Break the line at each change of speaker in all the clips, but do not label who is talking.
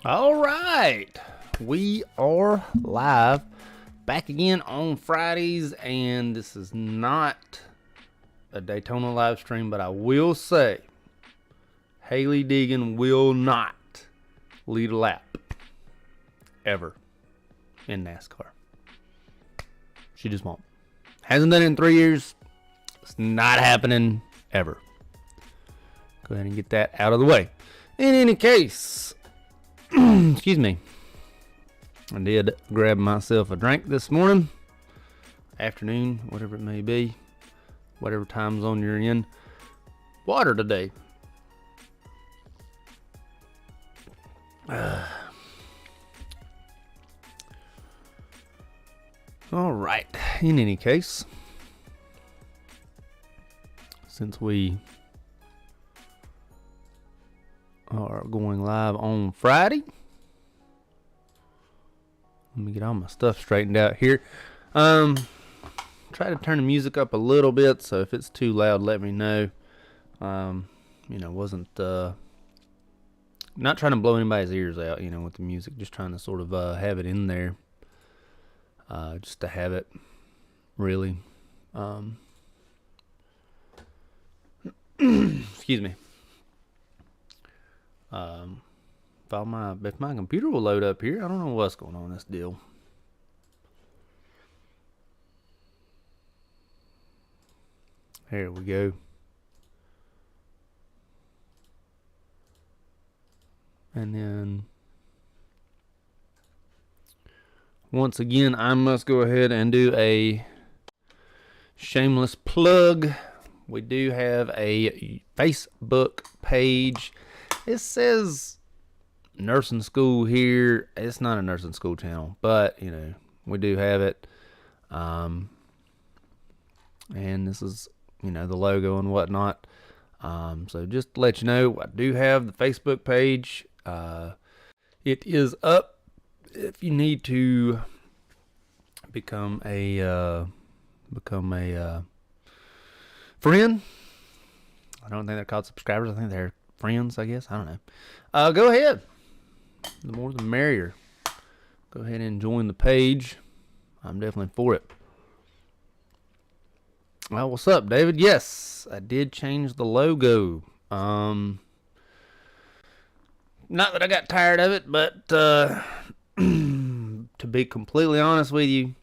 All right, we are live back again on Fridays, and this is not a Daytona live stream, but I will say Hailie Deegan will not lead a lap ever in NASCAR. She just won't. Hasn't done it in 3 years. It's not happening ever. Go ahead and get that out of the way. In any case, excuse me, I did grab myself a drink this morning, afternoon, whatever it may be, whatever time zone you're in. Water today. All right, in any case, since we are going live on Friday, let me get all my stuff straightened out here. Try to turn the music up a little bit, so if it's too loud, let me know. Wasn't not trying to blow anybody's ears out, with the music, just trying to sort of have it in there, just to have it, really. Excuse me. If my computer will load up here, I don't know what's going on in this deal. There we go. And then once again, I must go ahead and do a shameless plug. We do have a Facebook page. It says nursing school here. It's not a nursing school channel, but we do have it. And this is the logo and whatnot. So just to let you know, I do have the Facebook page. It is up if you need to become a friend. I don't think they're called subscribers. I think they're friends, I guess. I don't know. Go ahead. The more the merrier. Go ahead and join the page. I'm definitely for it. Well, what's up, David? Yes, I did change the logo. Not that I got tired of it, but to be completely honest with you,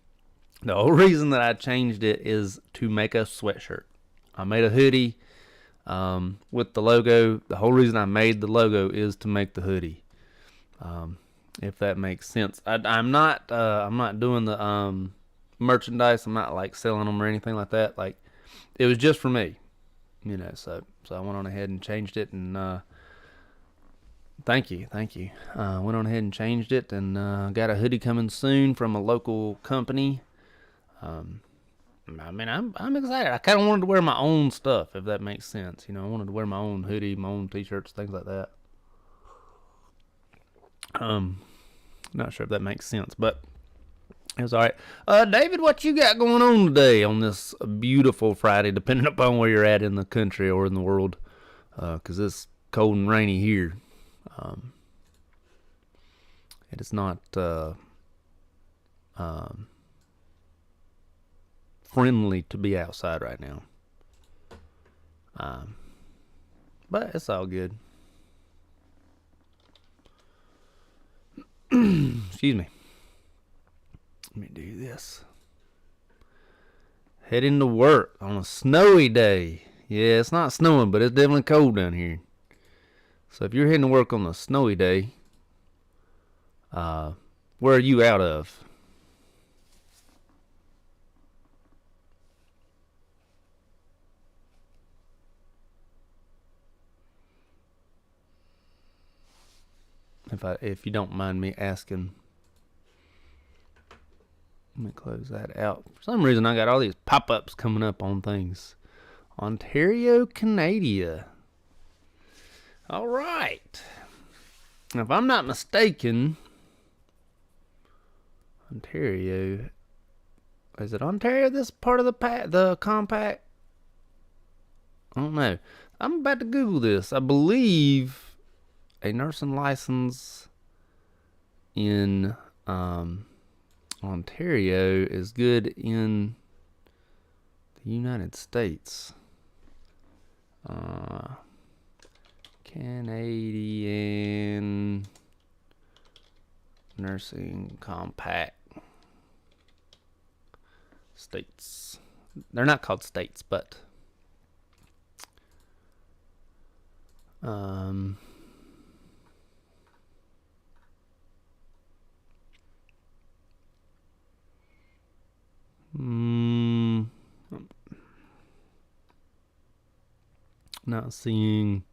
the whole reason that I changed it is to make a sweatshirt. I made a hoodie with the logo. The whole reason I made the logo is to make the hoodie. If that makes sense. I'm not doing the merchandise. I'm not like selling them or anything like that. Like, it was just for me, so I went on ahead and changed it, and thank you. Went on ahead and changed it, and got a hoodie coming soon from a local company. I'm excited. I kind of wanted to wear my own stuff, if that makes sense. I wanted to wear my own hoodie, my own t-shirts, things like that. Not sure if that makes sense, but it was all right. David, what you got going on today on this beautiful Friday, depending upon where you're at in the country or in the world, because it's cold and rainy here. It is not friendly to be outside right now. But it's all good. Excuse me. Let me do this. Heading to work on a snowy day. Yeah, it's not snowing, but it's definitely cold down here. So if you're heading to work on a snowy day, where are you out of? If you don't mind me asking. Let me close that out. For some reason, I got all these pop-ups coming up on things. Ontario, Canada. All right. Now, if I'm not mistaken, Ontario. Is it Ontario? This part of the compact? I don't know. I'm about to Google this. I believe a nursing license in Ontario is good in the United States. Canadian Nursing Compact states. They're not called states, but not seeing.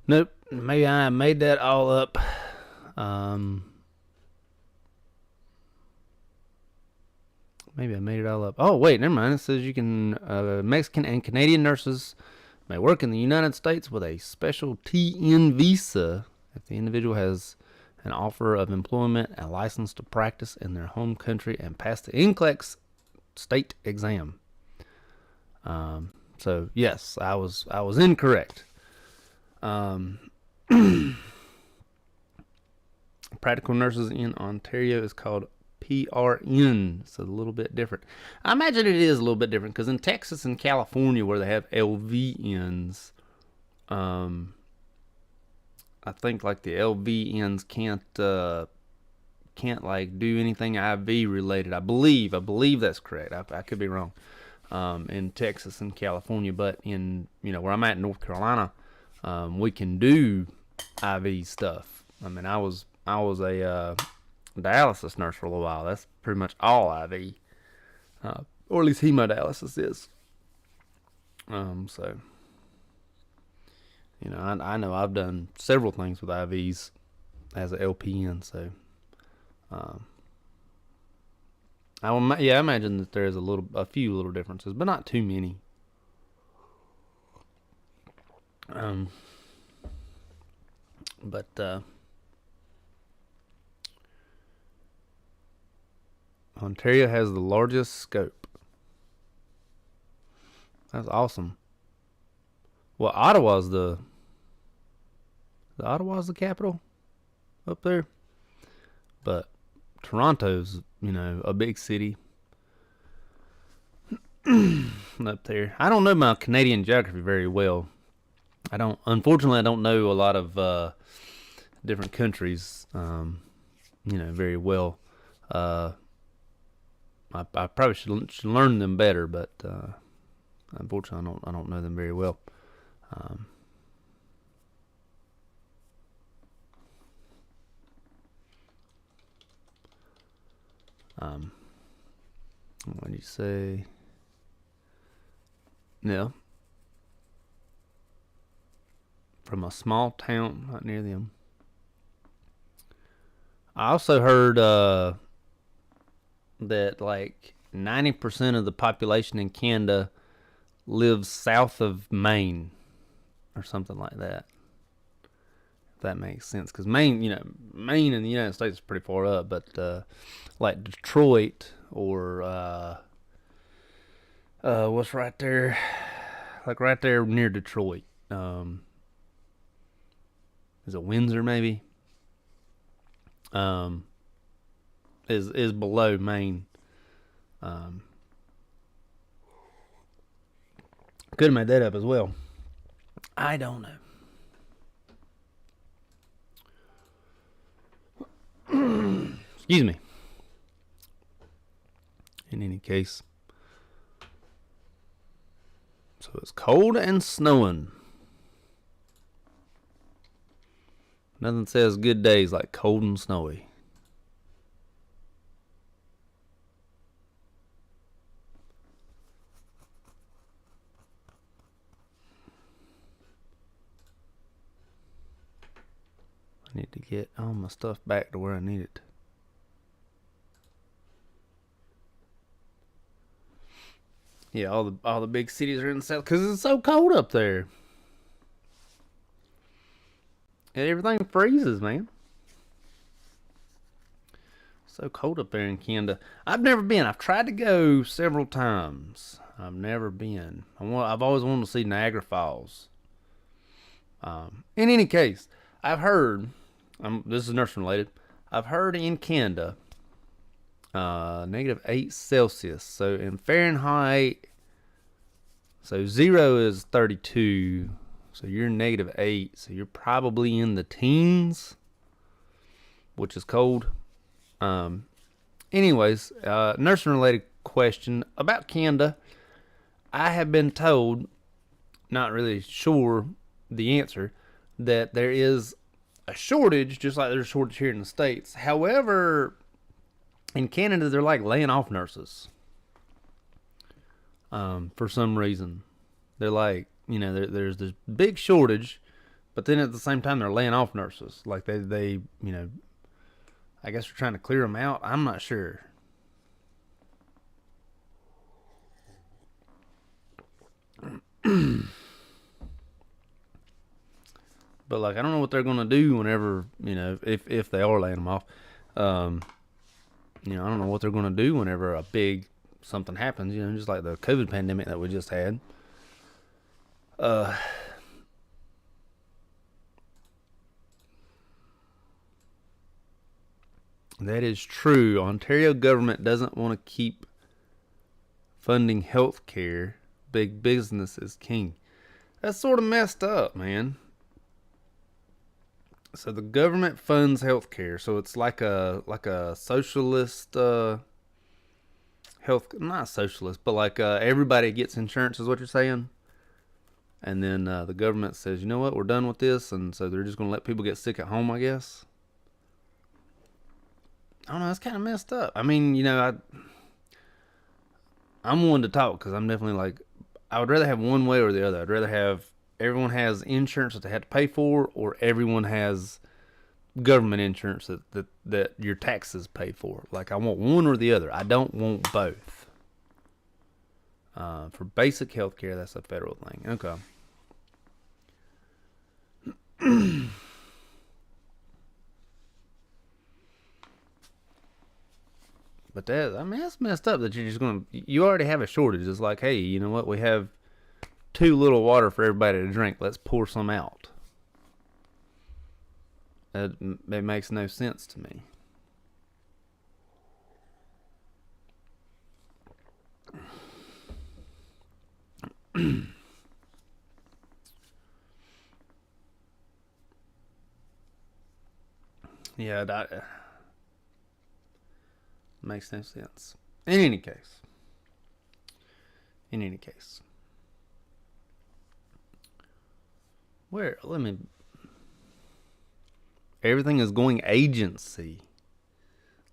Nope. Maybe I made that all up. Maybe I made it all up. Oh, wait, never mind. It says you can, Mexican and Canadian nurses may work in the United States with a special TN visa if the individual has an offer of employment, a license to practice in their home country, and pass the NCLEX state exam. So yes, I was incorrect. Practical nurses in Ontario is called PRN. It's a little bit different. I imagine it is a little bit different because in Texas and California, where they have LVNs, I think like the LVNs can't like do anything IV related. I believe that's correct. I could be wrong. In Texas and California, but in where I'm at in North Carolina, we can do IV stuff. I mean, I was a dialysis nurse for a little while. That's pretty much all IV, or at least hemodialysis is. So I know I've done several things with IVs as an LPN. So I imagine that there's a few little differences, but not too many. But Ontario has the largest scope. That's awesome. Well, Ottawa's the capital up there, but Toronto's a big city up there. I don't know my Canadian geography very well. Unfortunately, I don't know a lot of different countries, very well. I probably should learn them better, but unfortunately, I don't know them very well. What did you say? Yeah. From a small town not near them. I also heard that like 90% of the population in Canada lives south of Maine or something like that. If that makes sense, because Maine in the United States is pretty far up, but like Detroit or what's right there, like right there near Detroit. Is it Windsor maybe? Is below Maine. Could have made that up as well. I don't know. Excuse me. In any case, so it's cold and snowing. Nothing says good days like cold and snowy. I need to get all my stuff back to where I need it. Yeah, all the big cities are in the south because it's so cold up there. And everything freezes, man. So cold up there in Canada. I've never been. I've tried to go several times. I've never been. I've always wanted to see Niagara Falls. In any case, I've heard. This is nursing related. I've heard in Canada, -8 Celsius. So in Fahrenheit, so 0 is 32. So you're -8. So you're probably in the teens, which is cold. Anyways, nursing related question about Canada. I have been told, not really sure the answer, that there is a shortage, just like there's a shortage here in the States. However, in Canada, they're like laying off nurses. For some reason. They're like, there's this big shortage, but then at the same time, they're laying off nurses. Like they I guess they're trying to clear them out. I'm not sure. But like, I don't know what they're gonna do whenever, if they are laying them off. I don't know what they're gonna do whenever a big something happens. Just like the COVID pandemic that we just had. That is true. Ontario government doesn't want to keep funding health care. Big business is king. That's sort of messed up, man. So the government funds healthcare. So it's like a socialist health, not socialist, but like everybody gets insurance is what you're saying. And then the government says, you know what, we're done with this, and so they're just going to let people get sick at home, I guess. I don't know. It's kind of messed up. I mean, I'm one to talk because I'm definitely like, I would rather have one way or the other. I'd rather have everyone has insurance that they have to pay for, or everyone has government insurance that your taxes pay for. Like, I want one or the other. I don't want both. For basic health care, that's a federal thing. Okay. But that's messed up that you're just you already have a shortage. It's like, hey, you know what? We have too little water for everybody to drink. Let's pour some out. It makes no sense to me. Yeah, that makes no sense. In any case. Everything is going agency.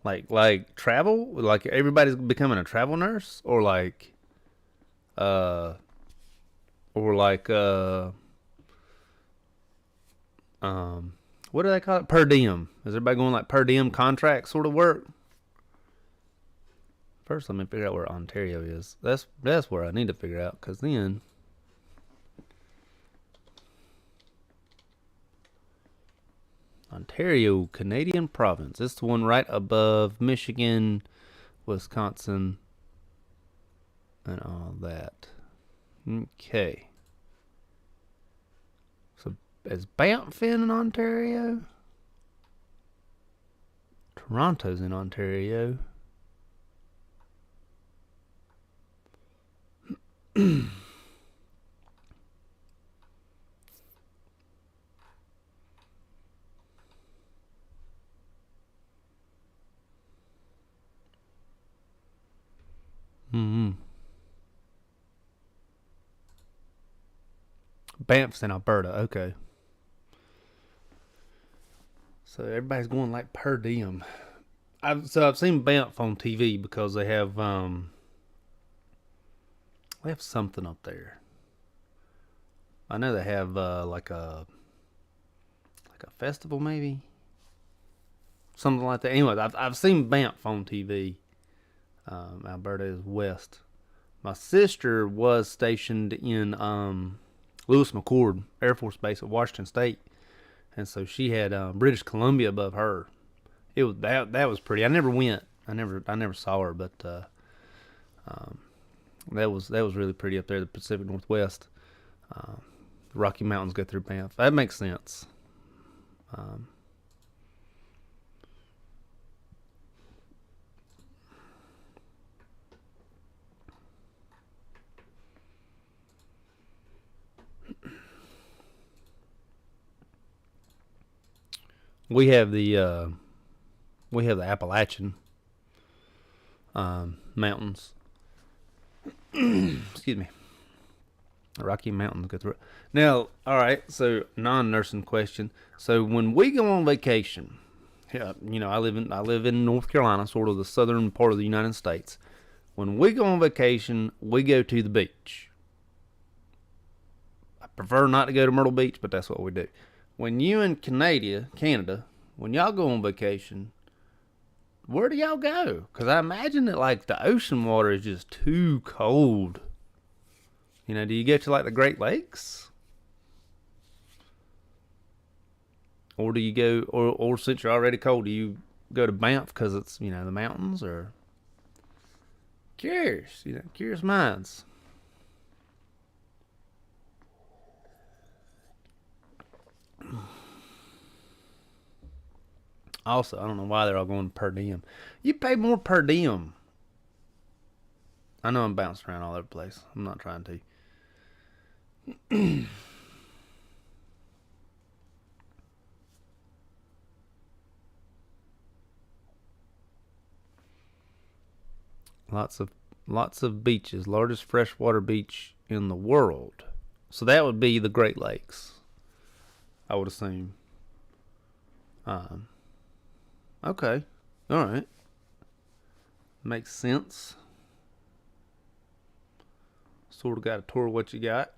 Like travel? Like everybody's becoming a travel nurse? Or like, uh, or like, what do they call it? Per diem. Is everybody going like per diem contract sort of work? First, let me figure out where Ontario is. That's where I need to figure out, because then Ontario, Canadian province. It's the one right above Michigan, Wisconsin, and all that. Okay. So is Banff in Ontario? Toronto's in Ontario. Banff's in Alberta. Okay. So everybody's going like per diem. I've seen Banff on TV because they have something up there. I know they have like a festival maybe, something like that. Anyway, I've seen Banff on TV. Alberta is west. My sister was stationed in Lewis McChord Air Force Base at Washington State, and so she had British Columbia above her. it was that was pretty. I never went. I never saw her, but that was really pretty up there, the Pacific Northwest. The Rocky Mountains go through Banff. That makes sense. Um, we have the Appalachian mountains. Excuse me. The Rocky Mountains go through it. Now, all right. So, non-nursing question. So, when we go on vacation, yeah, I live in North Carolina, sort of the southern part of the United States. When we go on vacation, we go to the beach. I prefer not to go to Myrtle Beach, but that's what we do. When you in Canada, when y'all go on vacation, where do y'all go? Because I imagine that like the ocean water is just too cold. Do you go to like the Great Lakes? Or do you go, or since you're already cold, do you go to Banff because it's, the mountains? Or curious minds. Also, I don't know why they're all going per diem. You pay more per diem. I know I'm bouncing around all over the place. I'm not trying to. Lots of beaches. Largest freshwater beach in the world. So that would be the Great Lakes, I would assume. Okay. All right. Makes sense. Sort of got a tour of what you got.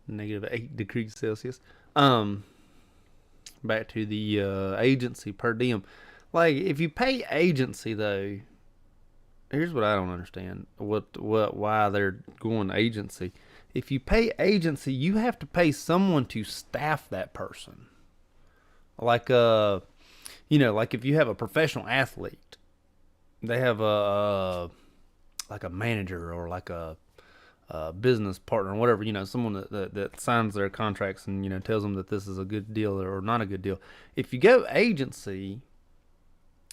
-8 degrees Celsius. Back to the agency per diem. Like, if you pay agency though, here's what I don't understand. Why they're going agency. If you pay agency, you have to pay someone to staff that person. Like like if you have a professional athlete, they have like a manager or like a business partner or whatever, someone that signs their contracts and, tells them that this is a good deal or not a good deal. If you go agency,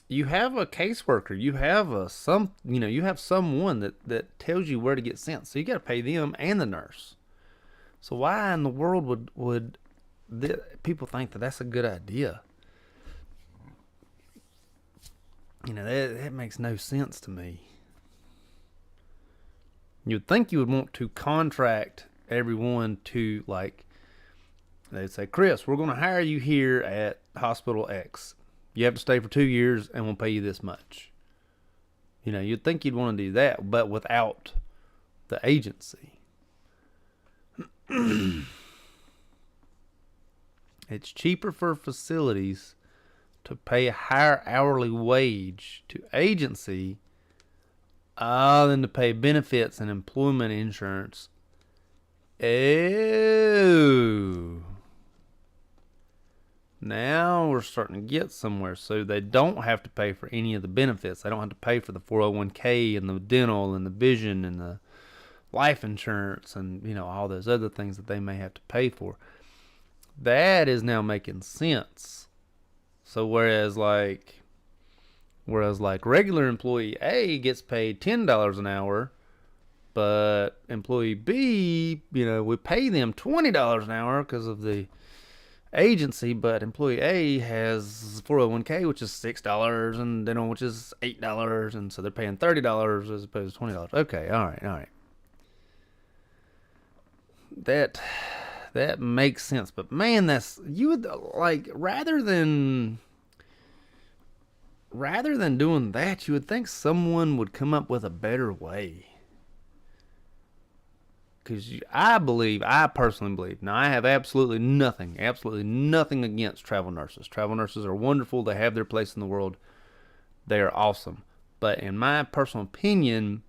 you have a caseworker, you have you have someone that tells you where to get sent. So you got to pay them and the nurse. So why in the world would people think that that's a good idea? That makes no sense to me. You'd think you would want to contract everyone to, like, they'd say, Chris, we're going to hire you here at Hospital X. You have to stay for 2 years and we'll pay you this much. You'd think you'd want to do that, but without the agency. It's cheaper for facilities to pay a higher hourly wage to agency than to pay benefits and employment insurance. Oh. Now we're starting to get somewhere. So they don't have to pay for any of the benefits. They don't have to pay for the 401k and the dental and the vision and the life insurance and, all those other things that they may have to pay for. That is now making sense. So whereas regular employee A gets paid $10 an hour, but employee B, we pay them $20 an hour because of the agency, but employee A has 401k, which is $6, and dental, which is $8, and so they're paying $30 as opposed to $20. Okay, all right. That makes sense, but man, you would like rather than doing that, you would think someone would come up with a better way. Because I personally believe, now I have absolutely nothing against travel nurses. Travel nurses are wonderful. They have their place in the world. They are awesome. But in my personal opinion,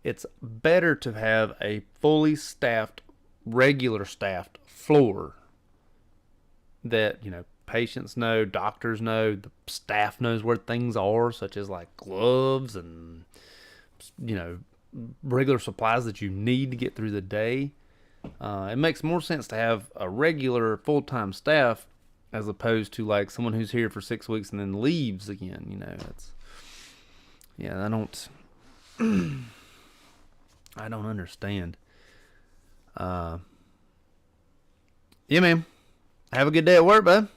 it's better to have a fully staffed, regular staffed floor that, patients know, doctors know, the staff knows where things are, such as like gloves and, regular supplies that you need to get through the day. It makes more sense to have a regular full-time staff as opposed to like someone who's here for 6 weeks and then leaves again. I don't I don't understand. Yeah, man. Have a good day at work, bud.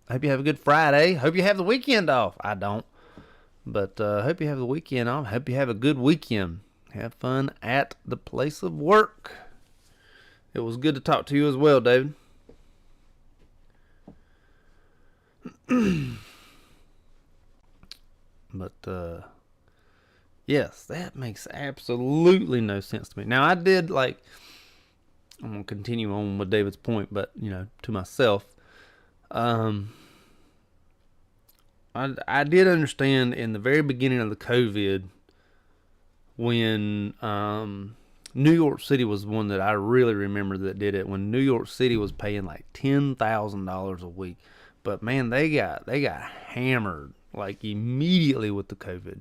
I hope you have a good Friday. Hope you have the weekend off. I don't. But hope you have the weekend off. Hope you have a good weekend. Have fun at the place of work. It was good to talk to you as well, David. But, yes, that makes absolutely no sense to me. Now, I'm going to continue on with David's point, but, to myself, I did understand in the very beginning of the COVID when New York City was one that I really remember that did it, when New York City was paying like $10,000 a week. But man, they got hammered like immediately with the COVID,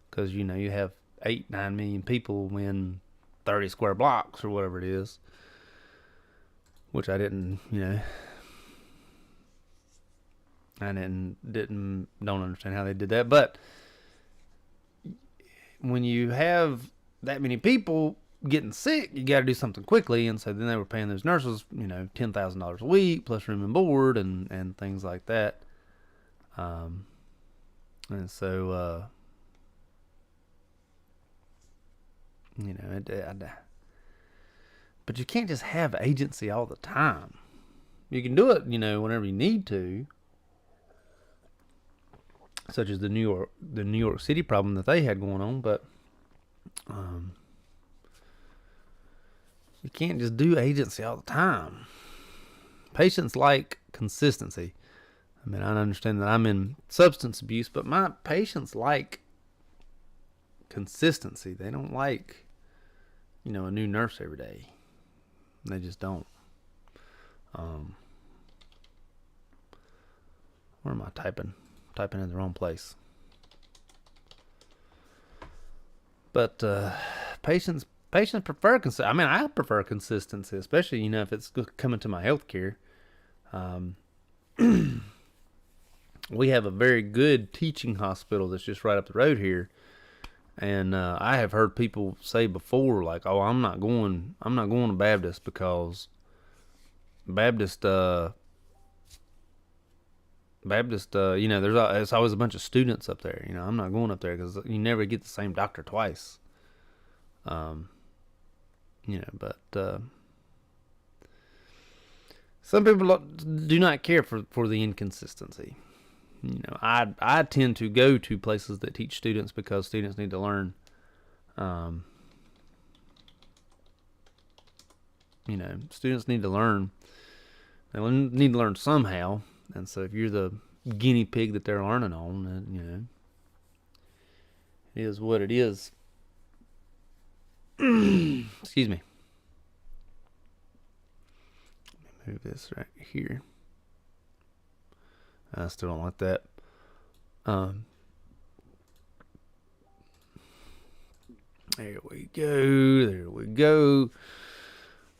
because you have 8-9 million people in 30 square blocks or whatever it is, which I don't understand how they did that. But when you have that many people getting sick, you got to do something quickly. And so then they were paying those nurses, $10,000 a week plus room and board and things like that. And so, but you can't just have agency all the time. You can do it, whenever you need to, such as the New York City problem that they had going on. But you can't just do agency all the time. Patients like consistency. I mean, I understand that I'm in substance abuse, but my patients like consistency. They don't like, a new nurse every day. They just don't. Where am I typing? Typing in the wrong place. But patients prefer consistency. I mean, I prefer consistency, especially if it's coming to my health care. We have a very good teaching hospital that's just right up the road here, and I have heard people say before, like, "Oh, I'm not going to Baptist because Baptist, there's always a bunch of students up there. I'm not going up there because you never get the same doctor twice." But some people do not care for the inconsistency. I tend to go to places that teach students because students need to learn. Students need to learn. They need to learn somehow. And so if you're the guinea pig that they're learning on, then, it is what it is. Excuse me. Let me move this right here. I still don't like that. There we go.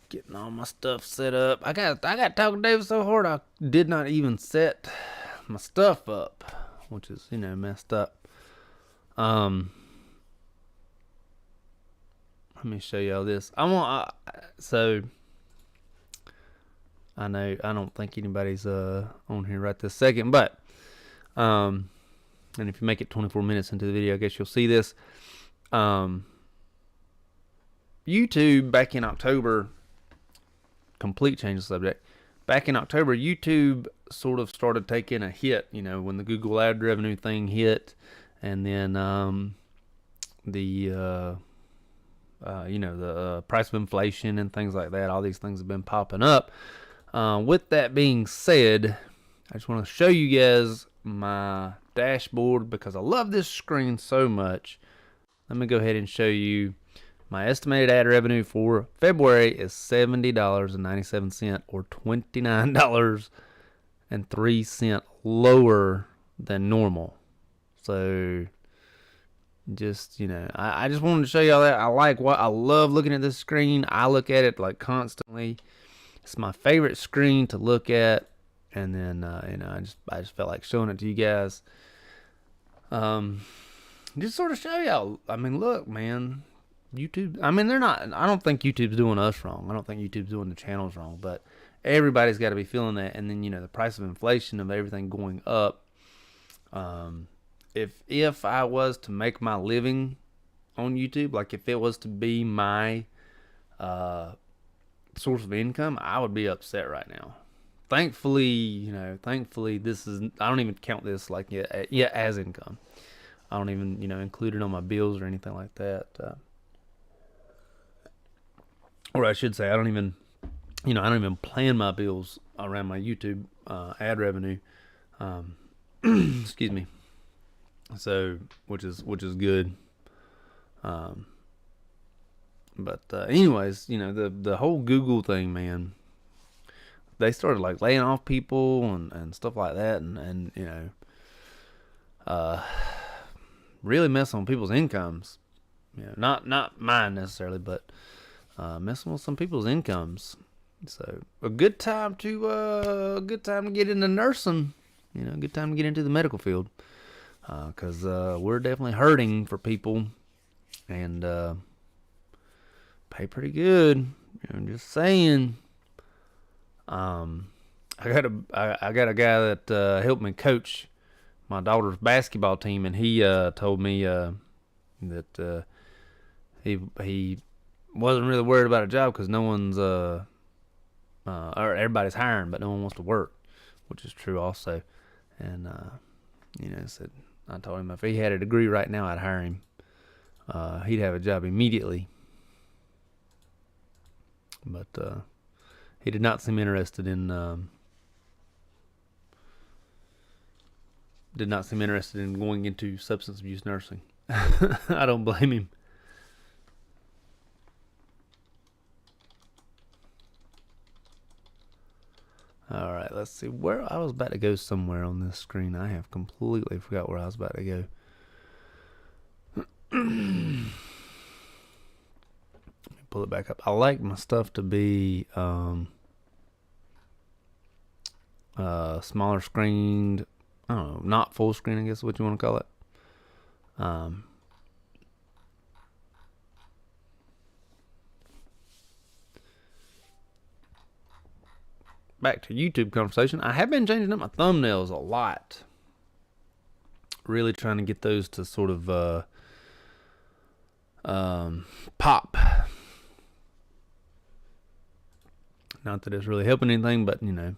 Getting all my stuff set up. I got talking to David so hard I did not even set my stuff up, which is messed up. Let me show y'all this. So I know I don't think anybody's on here right this second, but and if you make it 24 minutes into the video, I guess you'll see this. YouTube back in October, complete change of subject. Back in October, YouTube sort of started taking a hit, when the Google ad revenue thing hit, and then the price of inflation and things like that. All these things have been popping up. With that being said, I just want to show you guys my dashboard because I love this screen so much. Let me go ahead and show you My estimated ad revenue for February is $70.97 or $29.03 lower than normal. So just, I just wanted to show y'all that. I love looking at this screen. I look at it like constantly. It's my favorite screen to look at. And then, I just felt like showing it to you guys. Just sort of show y'all. I mean, look, man, YouTube. I mean, I don't think YouTube's doing us wrong. I don't think YouTube's doing the channels wrong. But everybody's got to be feeling that. And then, the price of inflation of everything going up. If I was to make my living on YouTube, like if it was to be my source of income, I would be upset right now. Thankfully, this is, I don't even count this like as income. I don't even, include it on my bills or anything like that. Or I should say, I don't even plan my bills around my YouTube ad revenue. Excuse me. So, which is good. But anyways, the whole Google thing, man. They started like laying off people and stuff like that, and really messing on people's incomes. Not mine necessarily, but messing with some people's incomes. So a good time to get into nursing. A good time to get into the medical field, because we're definitely hurting for people, and pay pretty good. I'm just saying. I got a guy that helped me coach my daughter's basketball team, and he told me that he wasn't really worried about a job because no one's or everybody's hiring, but no one wants to work, which is true also. And said, I told him if he had a degree right now, I'd hire him. He'd have a job immediately. But he did not seem interested in going into substance abuse nursing. I don't blame him. All right, let's see. Where I was about to go somewhere on this screen. I have completely forgot where I was about to go. Let me pull it back up. I like my stuff to be smaller screened. I don't know, not full screen, I guess is what you want to call it. Back to YouTube conversation. I have been changing up my thumbnails a lot. Really trying to get those to sort of pop. Not that it's really helping anything, but trying to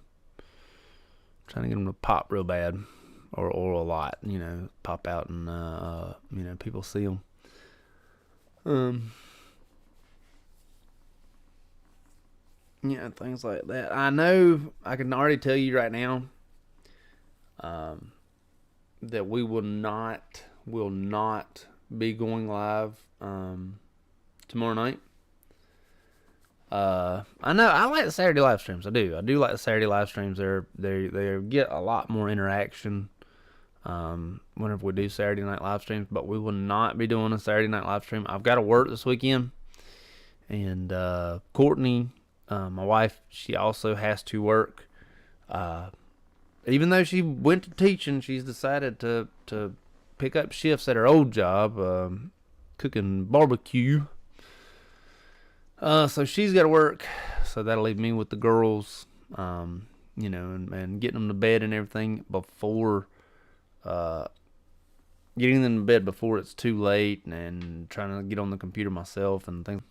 get them to pop real bad, or a lot. Pop out and people see them. Things like that. I know I can already tell you right now that we will not be going live tomorrow night. I know I like the Saturday live streams. I do like the Saturday live streams. They get a lot more interaction whenever we do Saturday night live streams, but we will not be doing a Saturday night live stream. I've got to work this weekend, and Courtney, my wife, she also has to work. Even though she went to teaching, she's decided to pick up shifts at her old job, cooking barbecue. So she's got to work, so that'll leave me with the girls, and getting them to bed and everything before, getting them to bed before it's too late, and trying to get on the computer myself and things.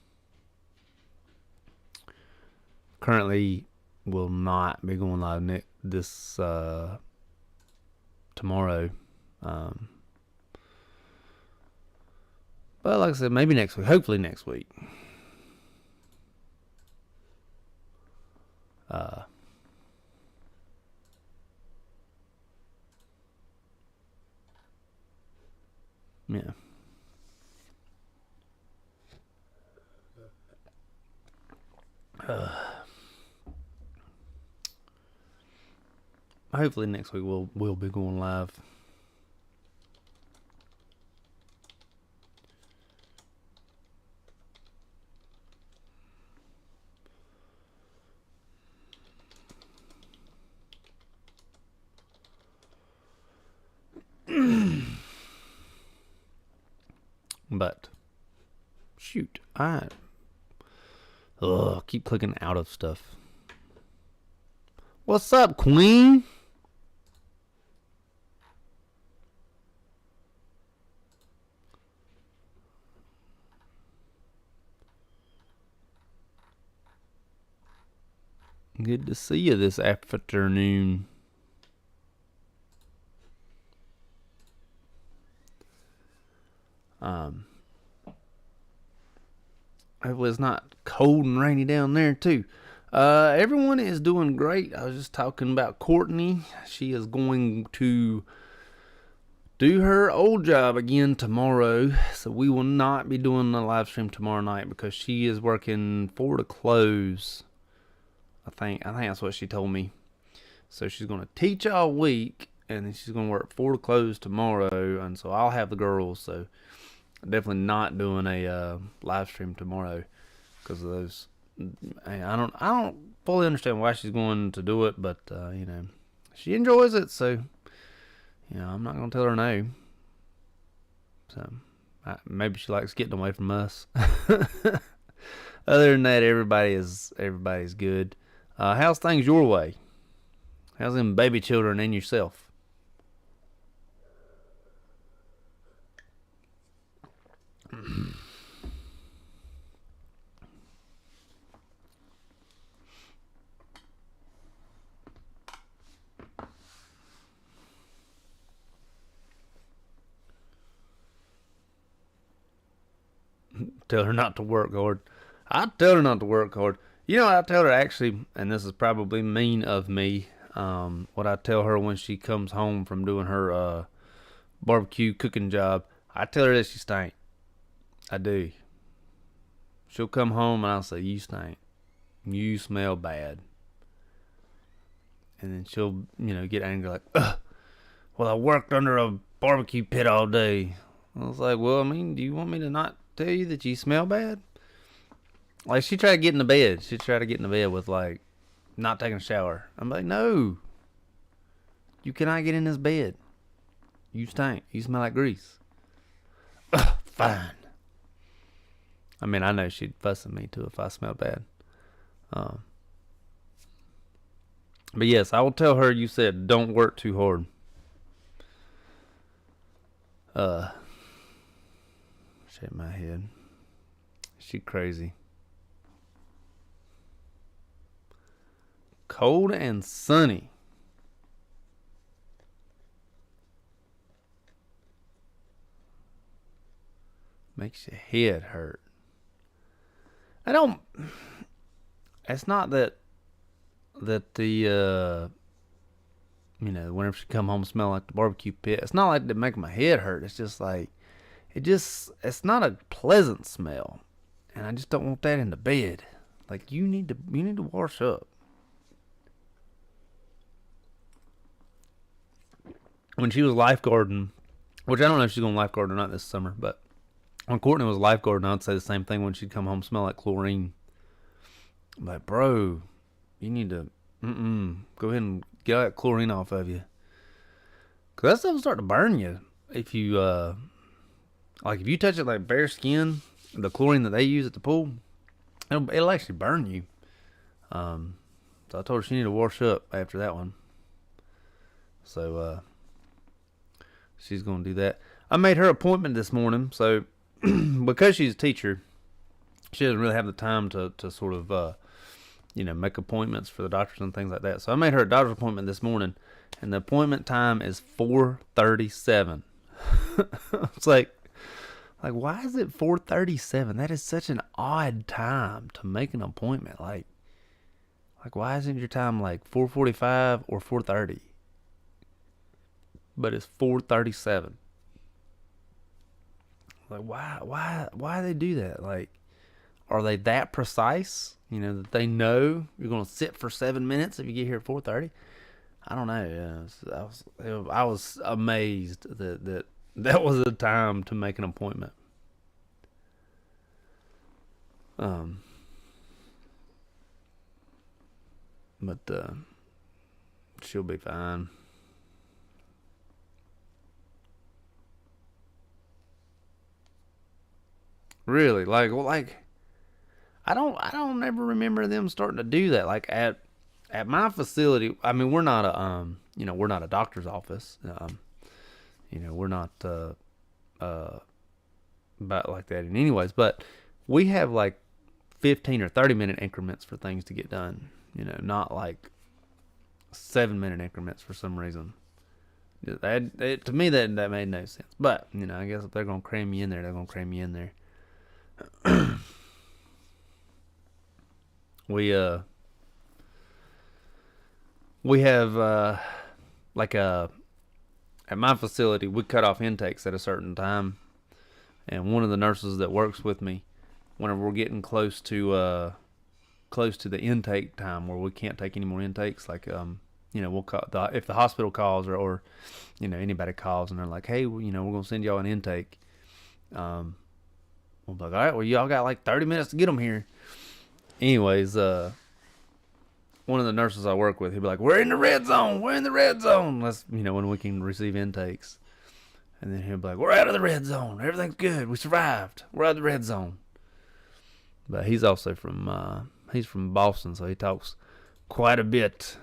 Currently will not be going live this tomorrow. But like I said, maybe next week. Hopefully next week. Yeah. hopefully next week we'll be going live. But shoot, I keep clicking out of stuff. What's up, Queen? Good to see you this afternoon. Hopefully it's not cold and rainy down there too. Everyone is doing great. I was just talking about Courtney. She is going to do her old job again tomorrow, so we will not be doing the live stream tomorrow night because she is working 4 to close. I think that's what she told me. So she's going to teach all week, and then she's going to work 4 to close tomorrow, and so I'll have the girls. So definitely not doing a live stream tomorrow because of those. I don't fully understand why she's going to do it, but she enjoys it, so I'm not gonna tell her no. So maybe she likes getting away from us. Other than that, everybody's good. How's things your way? How's them baby children and yourself? Tell her not to work hard. I tell her not to work hard. I tell her actually, and this is probably mean of me. What I tell her when she comes home from doing her barbecue cooking job, I tell her that she stink. I do. She'll come home and I'll say, "You stink. You smell bad." And then she'll, get angry like, "Ugh, well, I worked under a barbecue pit all day." I was like, "Well, do you want me to not tell you that you smell bad?" Like, she tried to get in the bed. She tried to get in the bed with, like, not taking a shower. I'm like, "No. You cannot get in this bed. You stink. You smell like grease." Ugh, fine. I know she'd fuss at me, too, if I smelled bad. But, yes, I will tell her you said don't work too hard. Shake my head. She crazy. Cold and sunny. Makes your head hurt. It's not that the whenever she come home smell like the barbecue pit, it's not like to make my head hurt. It's just like it's not a pleasant smell, and I just don't want that in the bed. Like, you need to wash up. When she was lifeguarding, which I don't know if she's going to lifeguard or not this summer, but when Courtney was lifeguarding, I'd say the same thing when she'd come home smell like chlorine. I'm like, "Bro, you need to go ahead and get all that chlorine off of you." Because that stuff will start to burn you. If you if you touch it like bare skin, the chlorine that they use at the pool, it'll actually burn you. So I told her she needed to wash up after that one. So she's going to do that. I made her appointment this morning, so because she's a teacher, she doesn't really have the time to sort of make appointments for the doctors and things like that. So I made her a doctor's appointment this morning, and the appointment time is 4:37. It's like why is it 4:37? That is such an odd time to make an appointment. Like why isn't your time like 4:45 or 4:30? But it's 4:37. Like, why do they do that? Like, are they that precise? That they know you're going to sit for 7 minutes if you get here at 4:30? I don't know. Yeah, I was amazed that was the time to make an appointment. Um, but she'll be fine. Really, I don't ever remember them starting to do that. Like at my facility, I mean, we're not we're not a doctor's office. We're not about like that in anyways. But we have like 15 or 30 minute increments for things to get done. Not like 7 minute increments for some reason. To me, that made no sense. But I guess if they're gonna cram you in there, they're gonna cram you in there. We we have like a at my facility we cut off intakes at a certain time, and one of the nurses that works with me, whenever we're getting close to the intake time where we can't take any more intakes, like we'll call if the hospital calls or anybody calls and they're like, hey, we're gonna send y'all an intake. We'll be like, all right, well, y'all got like 30 minutes to get them here. Anyways, one of the nurses I work with, he'd be like, we're in the red zone. We're in the red zone. That's, when we can receive intakes. And then he'll be like, we're out of the red zone. Everything's good. We survived. We're out of the red zone. But he's also he's from Boston, so he talks quite a bit.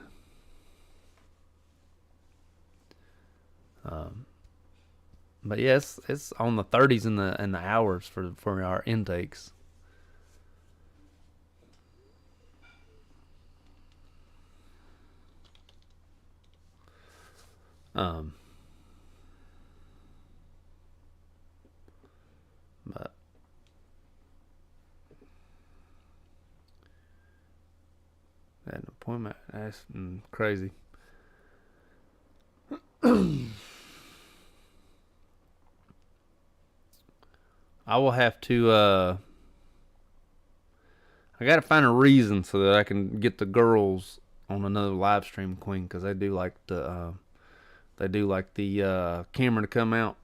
But yes, it's on the 30s in the hours for our intakes. Um, but an appointment, that's crazy. I will have to. I got to find a reason so that I can get the girls on another live stream, Queen, because they do like the camera to come out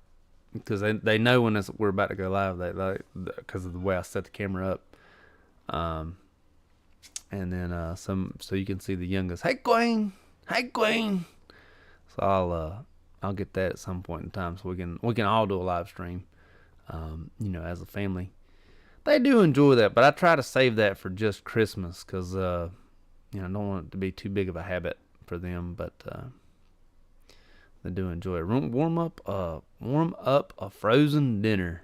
because they know when we're about to go live. They because of the way I set the camera up. And then so you can see the youngest. Hey Queen, hey Queen. So I'll get that at some point in time so we can all do a live stream. As a family. They do enjoy that, but I try to save that for just Christmas because I don't want it to be too big of a habit for them. But they do enjoy it. Warm up a frozen dinner.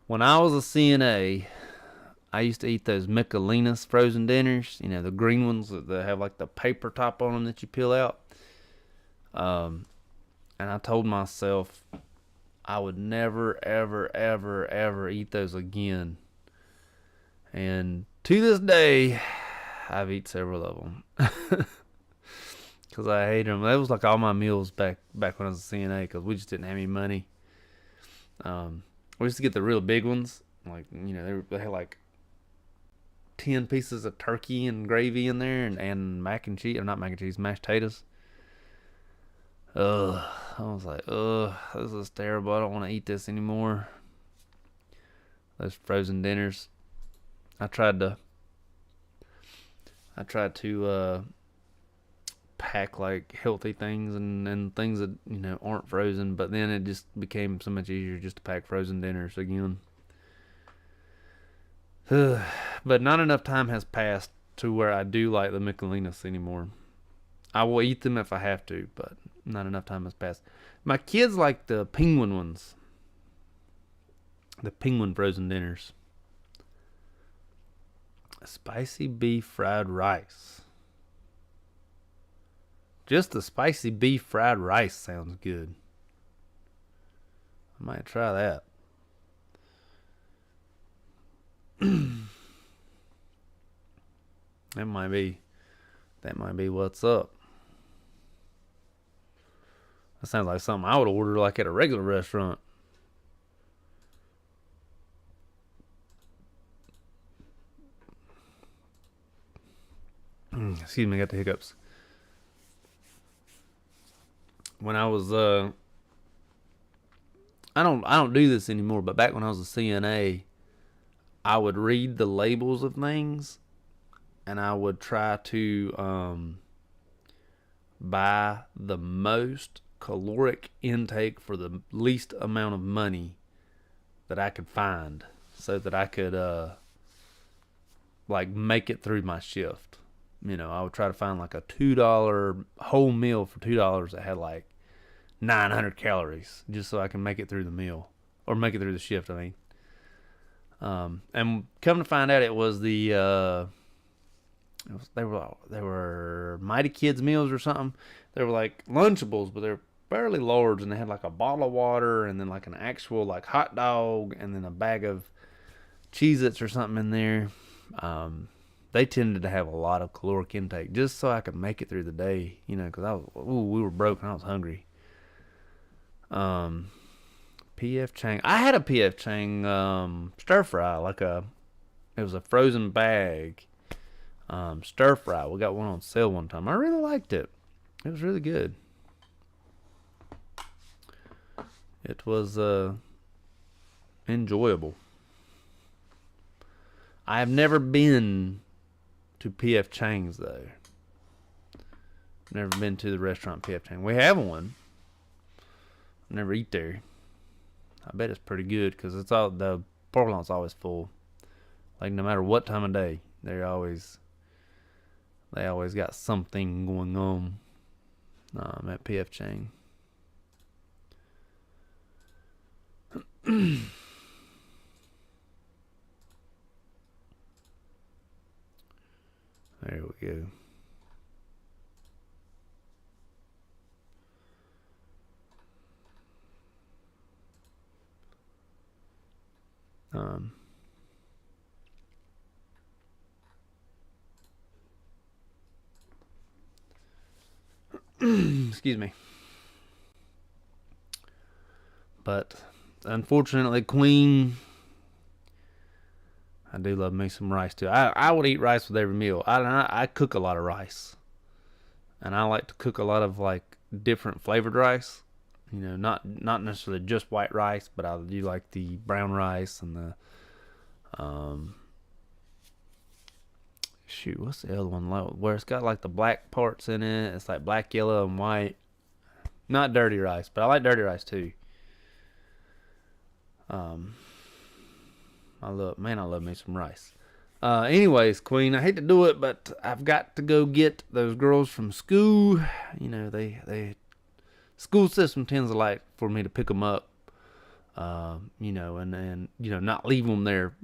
When I was a CNA, I used to eat those Michelinas frozen dinners. The green ones that have like the paper top on them that you peel out. And I told myself I would never, ever, ever, ever eat those again. And to this day, I've eaten several of them. Because I hate them. That was like all my meals back when I was a CNA because we just didn't have any money. We used to get the real big ones. Like, they had like 10 pieces of turkey and gravy in there and mac and cheese. Or not mac and cheese, mashed potatoes. Ugh. I was like, ugh, this is terrible. I don't want to eat this anymore. Those frozen dinners. I tried to pack like healthy things and things that aren't frozen, but then it just became so much easier just to pack frozen dinners again. But not enough time has passed to where I do like the Michelinas anymore. I will eat them if I have to, but not enough time has passed. My kids like the penguin ones. The penguin frozen dinners. Spicy beef fried rice. Just the spicy beef fried rice sounds good. I might try that. That might be what's up. That sounds like something I would order like at a regular restaurant. Excuse me, I got the hiccups. when I was I don't do this anymore, but back when I was a CNA, I would read the labels of things, and I would try to buy the most caloric intake for the least amount of money that I could find, so that I could like make it through my shift. I would try to find like a $2 whole meal for $2 that had like 900 calories, just so I can make it through the meal, or make it through the shift. I mean, and come to find out, it was they were Mighty Kids meals or something. They were like Lunchables, but they're fairly large, and they had like a bottle of water, and then like an actual like hot dog, and then a bag of Cheez-Its or something in there. They tended to have a lot of caloric intake, just so I could make it through the day, because we were broke and I was hungry. P.F. Chang. I had a P.F. Chang stir fry, it was a frozen bag stir fry. We got one on sale one time. I really liked it. It was really good. It was enjoyable. I have never been to P.F. Chang's though. Never been to the restaurant P.F. Chang. We have one. Never eat there. I bet it's pretty good, because the parking lot's always full. Like, no matter what time of day, they always got something going on at P.F. Chang. There we go. Excuse me. But unfortunately, Queen, I do love me some rice too. I would eat rice with every meal. I cook a lot of rice, and I like to cook a lot of like different flavored rice. Not necessarily just white rice, but I do like the brown rice and the what's the other one, where it's got like the black parts in it? It's like black, yellow, and white. Not dirty rice, but I like dirty rice too. I love me some rice. Anyways, Queen, I hate to do it, but I've got to go get those girls from school. They school system tends to like for me to pick them up. And not leave them there,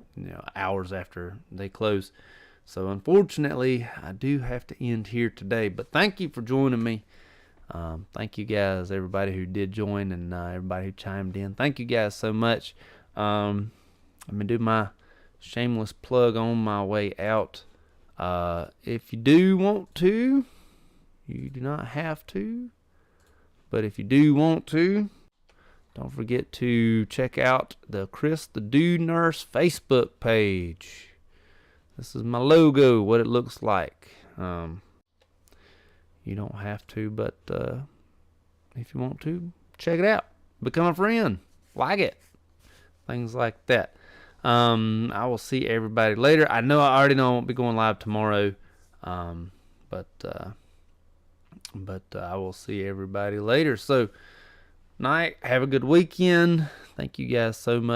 hours after they close. So unfortunately, I do have to end here today. But thank you for joining me. Thank you guys, everybody who did join, and everybody who chimed in. Thank you guys so much. I'm gonna do my shameless plug on my way out. If you do want to, you do not have to, but if you do want to, don't forget to check out the Chris the Dude Nurse Facebook page. This is my logo, what it looks like. You don't have to, but if you want to, check it out. Become a friend. Like it. Things like that. I will see everybody later. I already know I won't be going live tomorrow. But I will see everybody later. So, night. Have a good weekend. Thank you guys so much.